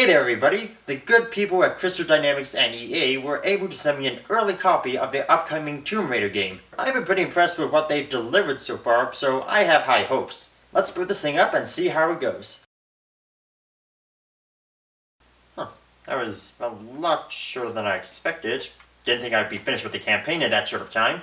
Hey there everybody! The good people at Crystal Dynamics and EA were able to send me an early copy of their upcoming Tomb Raider game. I've been pretty impressed with what they've delivered so far, so I have high hopes. Let's boot this thing up and see how it goes. That was a lot shorter than I expected. Didn't think I'd be finished with the campaign in that short of time.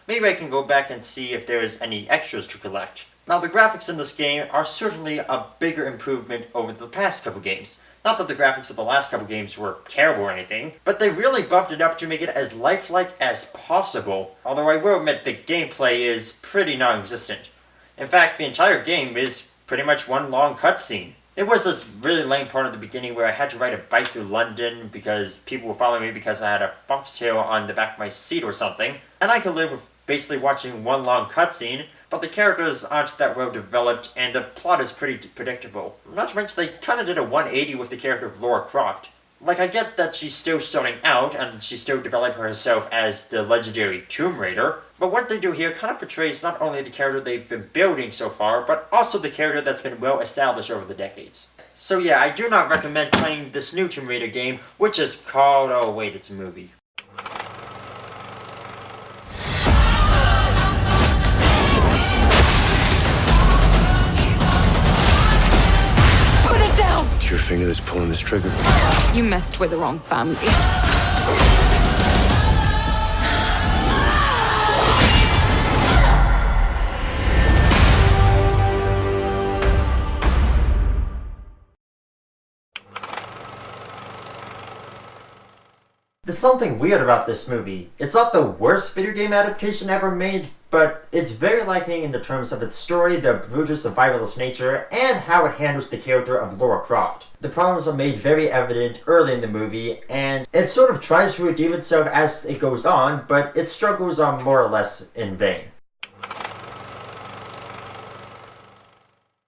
Maybe I can go back and see if there is any extras to collect. Now the graphics in this game are certainly a bigger improvement over the past couple games. Not that the graphics of the last couple games were terrible or anything, but they really bumped it up to make it as lifelike as possible, although I will admit the gameplay is pretty non-existent. In fact, the entire game is pretty much one long cutscene. There was this really lame part at the beginning where I had to ride a bike through London because people were following me because I had a foxtail on the back of my seat or something, and I could live with basically watching one long cutscene, but the characters aren't that well developed and the plot is pretty predictable. Not to mention they kinda did a 180 with the character of Lara Croft. Like, I get that she's still starting out and she's still developing herself as the legendary Tomb Raider, but what they do here kind of portrays not only the character they've been building so far, but also the character that's been well established over the decades. So yeah, I do not recommend playing this new Tomb Raider game, which is called... oh wait, it's a movie. It's your finger that's pulling this trigger. You messed with the wrong family. There's something weird about this movie. It's not the worst video game adaptation ever made, but it's very lacking in the terms of its story, the brutal survivalist nature, and how it handles the character of Lara Croft. The problems are made very evident early in the movie, and it sort of tries to redeem itself as it goes on, but its struggles are more or less in vain.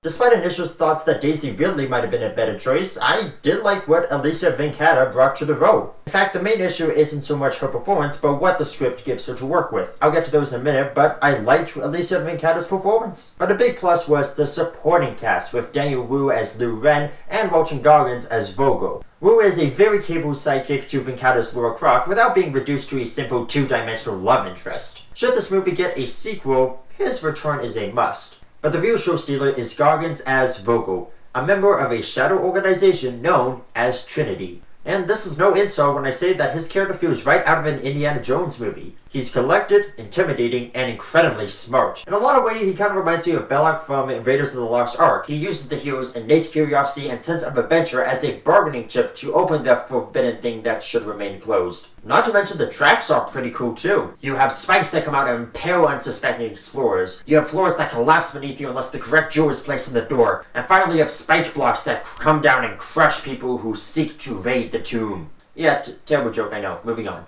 Despite initial thoughts that Daisy Ridley might have been a better choice, I did like what Alicia Vikander brought to the role. In fact, the main issue isn't so much her performance, but what the script gives her to work with. I'll get to those in a minute, but I liked Alicia Vikander's performance. But a big plus was the supporting cast, with Daniel Wu as Lu Ren and Walton Goggins as Vogel. Wu is a very capable sidekick to Vikander's Lara Croft without being reduced to a simple two-dimensional love interest. Should this movie get a sequel, his return is a must. But the real show stealer is Goggins as Vogel, a member of a shadow organization known as Trinity. And this is no insult when I say that his character feels right out of an Indiana Jones movie. He's collected, intimidating, and incredibly smart. In a lot of ways, he kind of reminds me of Belloc from Raiders of the Lost Ark. He uses the hero's innate curiosity and sense of adventure as a bargaining chip to open the forbidden thing that should remain closed. Not to mention the traps are pretty cool too. You have spikes that come out and impale unsuspecting explorers. You have floors that collapse beneath you unless the correct jewel is placed in the door. And finally you have spike blocks that come down and crush people who seek to raid the tomb. Yeah, terrible joke, I know. Moving on.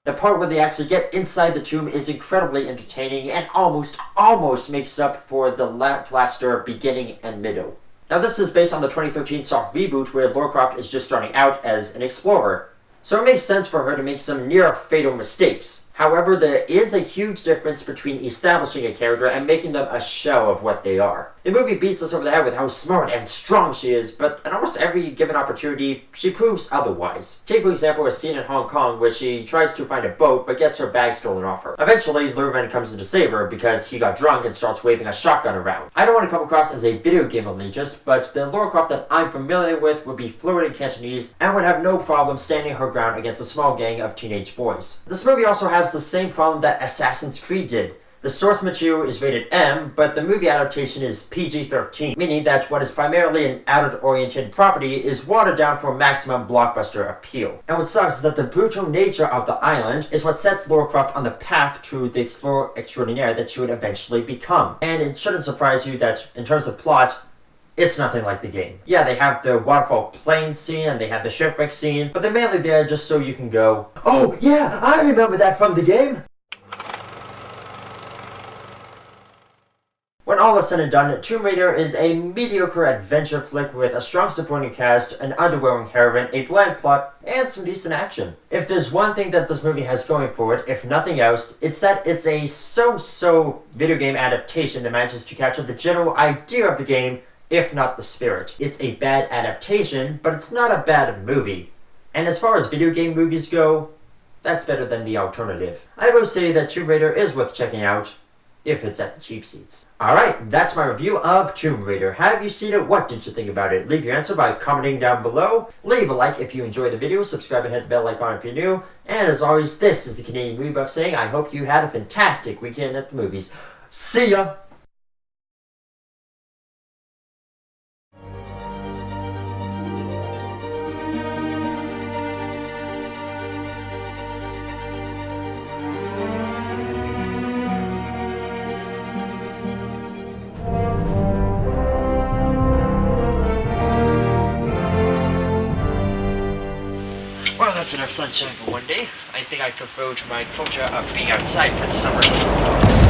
The part where they actually get inside the tomb is incredibly entertaining and almost makes up for the lackluster beginning and middle. Now this is based on the 2013 soft reboot where Lara Croft is just starting out as an explorer, so it makes sense for her to make some near-fatal mistakes. However, there is a huge difference between establishing a character and making them a shell of what they are. The movie beats us over the head with how smart and strong she is, but in almost every given opportunity, she proves otherwise. Take, for example, a scene in Hong Kong where she tries to find a boat but gets her bag stolen off her. Eventually, Lu Ren comes in to save her because he got drunk and starts waving a shotgun around. I don't want to come across as a video game elitist, but the Lara Croft that I'm familiar with would be fluent in Cantonese and would have no problem standing her ground against a small gang of teenage boys. This movie also has the same problem that Assassin's Creed did. The source material is rated M, but the movie adaptation is PG-13, meaning that what is primarily an adult-oriented property is watered down for maximum blockbuster appeal. And what sucks is that the brutal nature of the island is what sets Lara Croft on the path to the explorer extraordinaire that she would eventually become. And it shouldn't surprise you that, in terms of plot, it's nothing like the game. Yeah, they have the waterfall plane scene and they have the shipwreck scene, but they're mainly there just so you can go, "Oh yeah, I remember that from the game!" When all is said and done, Tomb Raider is a mediocre adventure flick with a strong supporting cast, an underwhelming heroine, a bland plot, and some decent action. If there's one thing that this movie has going for it, if nothing else, it's that it's a so-so video game adaptation that manages to capture the general idea of the game if not the spirit. It's a bad adaptation, but it's not a bad movie. And as far as video game movies go, that's better than the alternative. I will say that Tomb Raider is worth checking out, if it's at the cheap seats. Alright, that's my review of Tomb Raider. Have you seen it? What did you think about it? Leave your answer by commenting down below. Leave a like if you enjoyed the video, subscribe and hit the bell icon if you're new. And as always, this is the Canadian Movie Buff saying, I hope you had a fantastic weekend at the movies. See ya! Well, that's enough sunshine for one day. I think I fulfilled my quota of being outside for the summer.